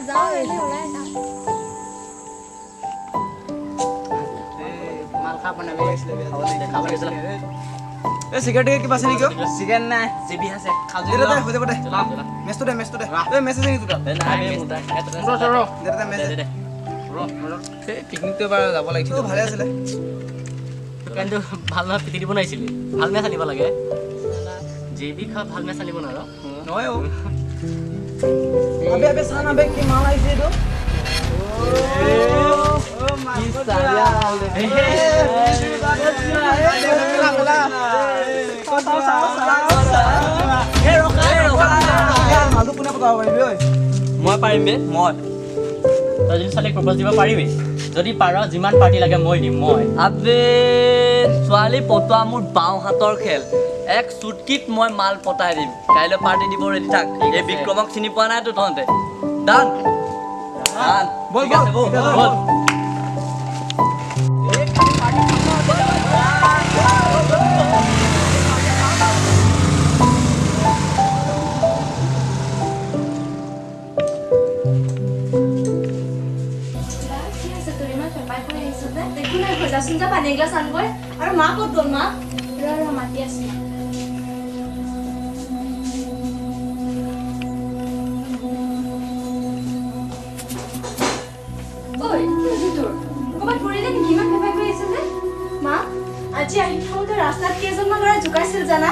যাওঁ এনে ওলাই যাওঁ মাল খাব নামি খাব লাগিছিলে এই চিগাৰেট কিবা আছে নেকি চিকেন নাই জিবি আছে খাও দে দে হৈ যাব দে মেচটো দে এই মেছেজ নেকি তোৰ দে দে মেছেজ পিকনিকটো এবাৰ যাব লাগিছিল ভালে আছিলে কিন্তু ভাল নহয় পিটি দিব নাইছিলি ভাল মেচ আনিব লাগে জিবি খা ভাল মেচ আনিব নোৱাৰো নহয় আবে আবে সানা বে কি মাল আইছে তো মই পাৰিম বে মই তই যদি চালে প্ৰপ'জ দিব পাৰিবি যদি পাৰ যিমান পাৰ্টি লাগে মই দিম মই আবে ছোৱালী পটোৱা মোৰ বাওঁ হাতৰ খেল এক চুটকিত মই মাল পতাই দিম কাইলৈ পাৰ্টি দিব ৰেডি থাক এই বিক্ৰমক চিনি পোৱা নাইতো তহঁতে ডান বল বল পানী এগিলাছ আনগৈ আৰু মা ক'ত গ'ল মা ৰ মাতি আছো ঐ কি হৈছে তোৰ ক'ৰবাত পৰিলে নেকি ইমান ফেফাই কৰি আছে যে মা আজি আহি থাকোঁতে ৰাস্তাত কেইজনমান ল'ৰাই জোকাইছিল জানা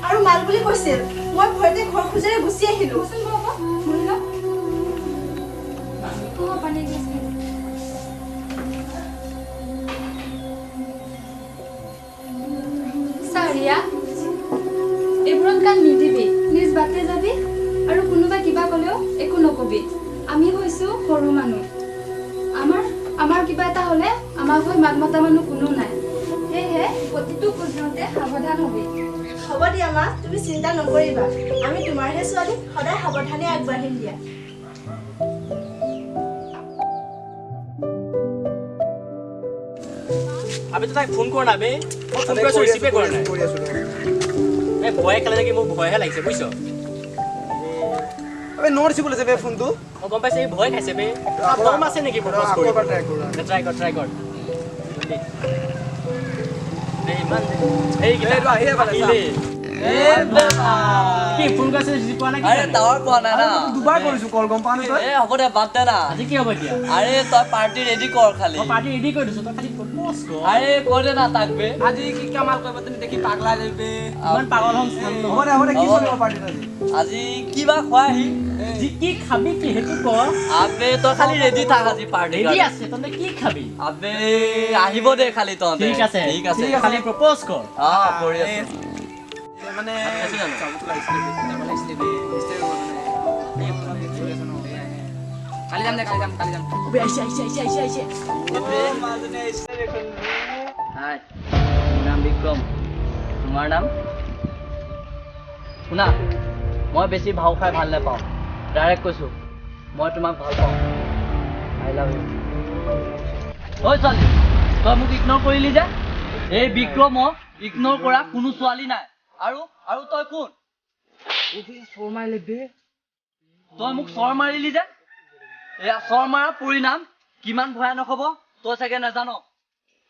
আৰু মাল বুলি কৈছিল মই ভয়তে ঘৰ খোজেৰে গুচি আহিলো পানী এগিলাছ ৰিয়া এইবোৰত কাণ নিদিবি নিজ বাটে যাবি আৰু কোনোবা কিবা ক'লেও একো নকবি আমি হৈছোঁ সৰু মানুহ আমাৰ কিবা এটা হ'লে আমাক হৈ মাত মতা মানুহ কোনো নাই সেয়েহে প্ৰতিটো খোজ দিওঁতে সাৱধান হবি হ'ব দিয়া মা তুমি চিন্তা নকৰিবা আমি তোমাৰহে ছোৱালী সদায় সাৱধানে আগবাঢ়িম দিয়া আবে তো তাই ফোন কৰ না বে মই ফোন কৰিছো ৰিচিভে কৰা নাই এই ভয় খালে নেকি মোক ভয়হে লাগিছে বুইছ আবে নোট দিবলৈ যাবে ফোনটো মই গম পাইছে এই ভয় খাইছে বে দম আছে নেকি প্ৰপ'জ কৰি ট্ৰাই কৰ এই মান এই গিলা আহিলে কি ফোন কৰিছে ৰিচিভ কৰা নাই আৰে টাৱাৰ পোৱা নাই না দুবাৰ কৰিছো কল গম পানো তই হ'ব দে বাদ দে না আজি কি হ'ব এতিয়া আৰে তই পাৰ্টি ৰেডি কৰ খালি মই পাৰ্টি ৰেডি কৰি দিছো তই খালি প্ৰপ'জ কৰ আৰে কৈ দে না তাক বে আজি কি কামাল কৰিব তুমি দেখি পাগলা যাবে ইমান পাগল হম হ'ব দে কি চলিব পাৰ্টিত আজি কিবা খুৱাহি যি কি খাবি কি হেতু কৰ আবে তই খালি ৰেডি থাক আজি পাৰ্টি ৰেডি আছে তই কি খাবি আবে আহিব দে খালি তহঁতে ঠিক আছে খালি প্ৰপ'জ কৰ কৰি আছো মানে কালি যাম অবে আহিছে হাই মোৰ নাম বিক্ৰম তোমাৰ নাম শুনা মই বেছি ভাও খাই ভাল নাপাওঁ ডাইৰেক্ট কৈছোঁ মই তোমাক ভাল পাওঁ আই লাভ ইউ ঐ ছোৱালী তই মোক ইগন'ৰ কৰিলি যে এই বিক্ৰমক ইগন'ৰ কৰা কোনো ছোৱালী নাই আৰু তই কোন তই মোক চৰ মাৰিলি যে এয়া চৰ মাৰা পৰিণাম কিমান ভয়ানক হ'ব তই চাগে নাজান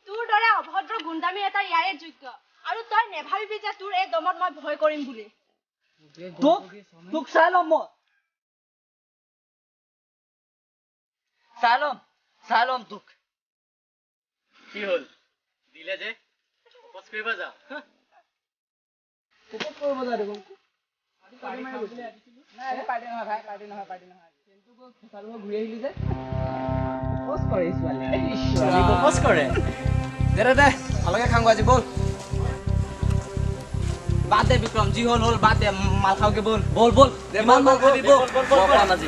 তোৰ দৰে অভদ্ৰ গুণ্ডামী এটা ইয়াৰে যোগ্য আৰু তই নেভাবিবি যে তোৰ এই দমত মই ভয় কৰিম বুলি তোক চাই ল'ম মই চাই ল'ম তোক কি হ'ল দিলে যে প্ৰপ'জ কৰিব যা প্ৰপ'জ কৰে দে ভালকে খাওঁ আজি বল বাদ দে বিক্ৰম যি হ'ল বাদ দে মাল খাওঁগে বল ইমান মাল খাবি বল আজি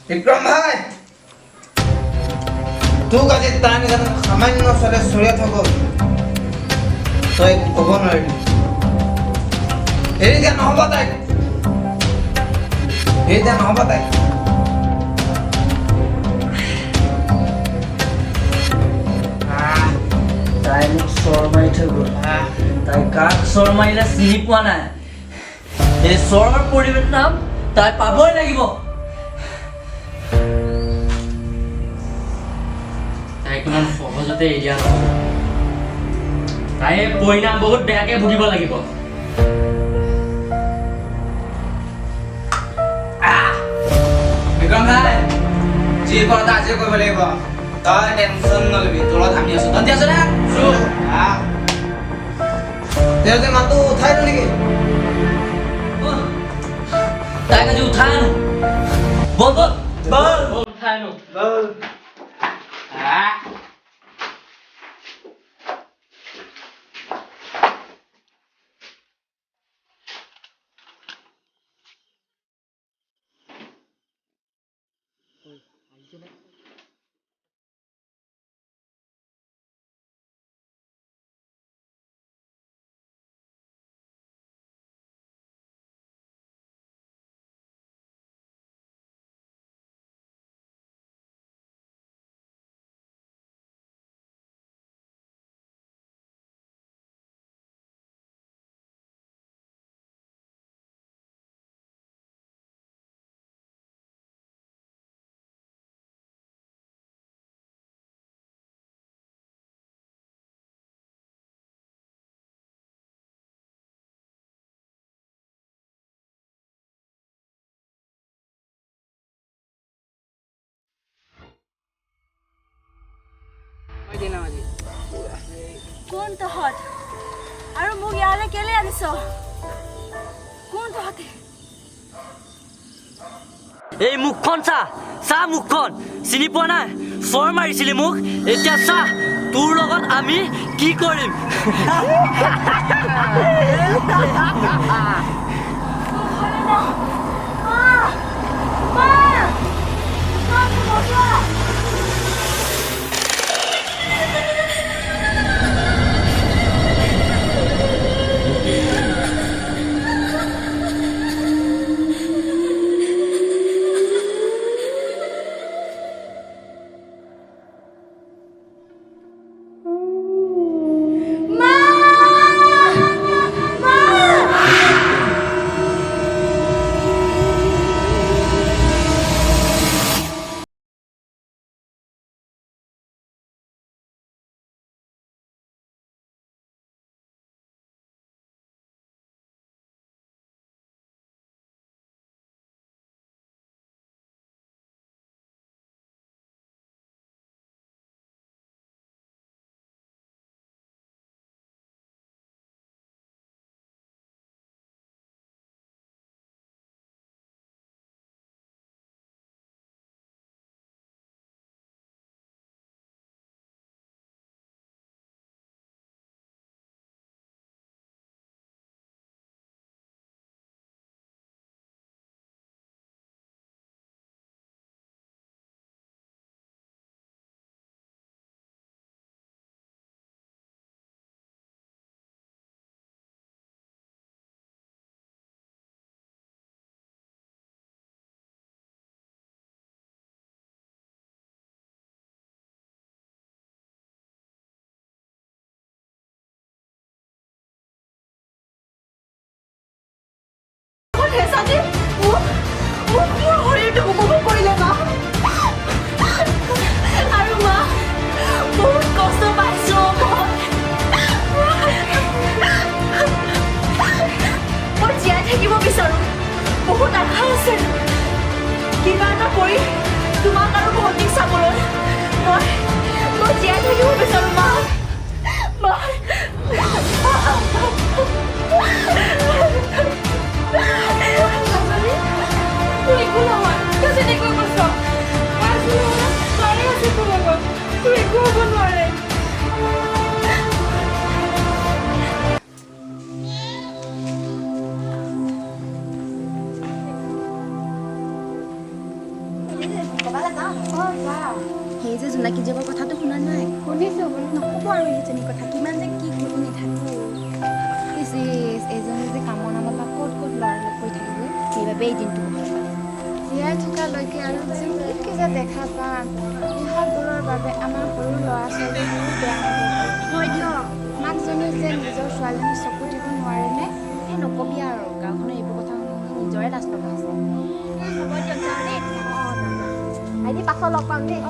বিক্ৰম ভাই তোক আজি টাইম সামান্য চলে চৰিয়া থাক তই ক'ব নোৱাৰিবি এৰি দিয়া নহ'ব তাইক হৈ গ'ল তাই কাক চৰ মাৰিলে চিনি পোৱা নাই এই চৰৰ পৰিৱেশ নাম তাই পাবই লাগিব তাইক ইমান সহজতে এৰি দিয়া নহ'ব তাই পৰিণাম বহুত বেয়াকে ভুগিব লাগিব বিক্ৰম ভাই যি কৰা আজি কৰিব লাগিব তই টেনশ্যন নলবি তোৰ লগত আমি আছো তহঁতি আছ নে তেওঁ যে মাতটো উঠাই দিওঁ নেকি তাইক আজি উঠাই আনো বল বল বল উঠাই আনো বল কোন তহঁত আৰু মোক ইয়ালৈ কেলে আনিছ কোন তহঁতে এই মুখখন চা মুখখন চিনি পোৱা নাই চৰ মাৰিছিলি মোক এতিয়া চা তোৰ লগত আমি কি কৰিম সেই যে জোনাকী জীয়েকৰ কথাটো শুনা নাই শুনিছোঁ নক'ব আৰু এইজনী কথা কিমান যে কি শুনি থাকোঁ এজনী যে কামৰ নামত বা ক'ত লৰালৰি কৰি থাকিব সেইবাবে এই দিনটো জীয়াই থকালৈকে আৰু যিমানকৈ যে দেখা পাম ইহঁতবোৰৰ বাবে আমাৰ সৰু ল'ৰা ছোৱালীবোৰো বেয়া হ'ব হয় দিয়ক মাকজনী ছোৱালীজনী চকু দিব নোৱাৰেনে? এই নকবি আৰু গাঁওখনৰ এইবোৰ কথা শুনি নিজৰে লাজ লগা আছে। হ'ব দিয়ক যাওঁ দেই। আইডি পাছত লগ পাম দেই।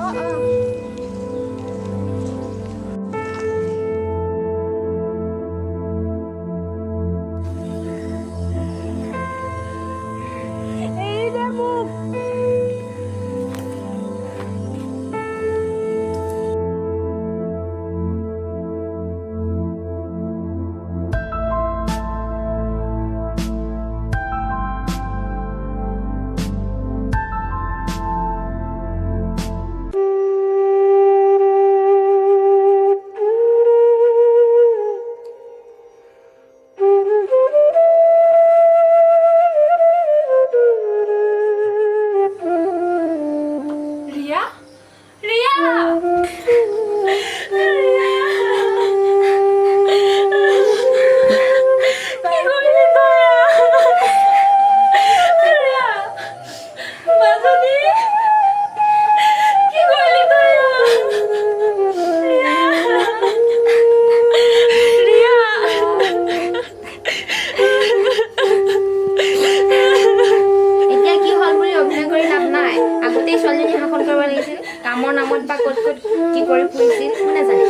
কামৰ নামত বা ক'ত ক'ত কি কৰি ফুৰিছিল কোনে জানে।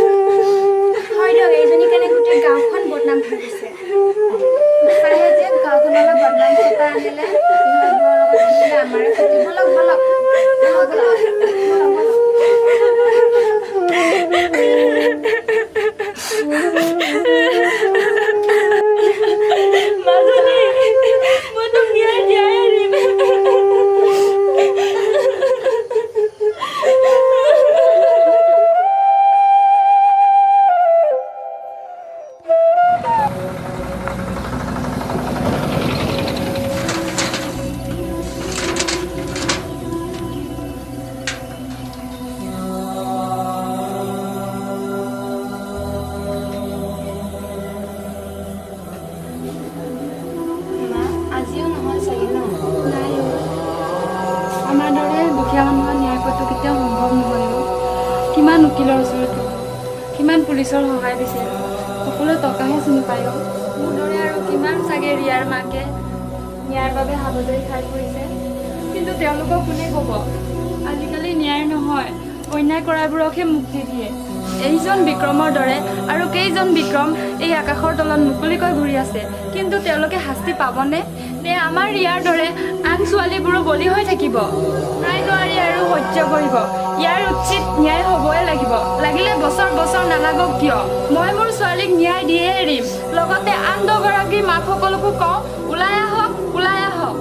হয় দিয়ক, এইজনী কাৰণে গোটেই গাঁওখন বদনাম হৈ গৈছে। তাইহে যে গাঁওখনলৈ বদনাম চপাই আনিলে, আমাৰে ক্ষতি। বলক বলক আমাৰ দৰে দুখীয়া মানুহৰ ন্যায় পোৱাটো কেতিয়াও সম্ভৱ নহয়। কিমান উকিলৰ ওচৰত, কিমান পুলিচৰ সহায় দিছে, সকলোৱে টকাহে চিনি পায়। মোৰ দৰে আৰু কিমান চাগে ৰিয়াৰ মাকে ন্যায়ৰ বাবে হাবজৰি খাই ফুৰিছে, কিন্তু তেওঁলোকক কোনে ক'ব? আজিকালি ন্যায় নহয়, অন্যায় কৰাবোৰকহে মুক্তি দিয়ে। এইজন বিক্ৰমৰ দৰে আৰু কেইজন বিক্ৰম এই আকাশৰ তলত মুকলিকৈ ঘূৰি আছে, কিন্তু তেওঁলোকে শাস্তি পাবনে? নে আমাৰ ৰিয়াৰ দৰে আন ছোৱালীবোৰো বলি হৈ থাকিব? নাই, নোৱাৰি আৰু সহ্য কৰিব। ইয়াৰ উচিত ন্যায় হ'বই লাগিব, লাগিলে বছৰ বছৰ নালাগক কিয়। মই মোৰ ছোৱালীক ন্যায় দিয়ে এৰিম। লগতে আন 10গৰাকী মাকসকলকো কওঁ, ওলাই আহক, ওলাই আহক।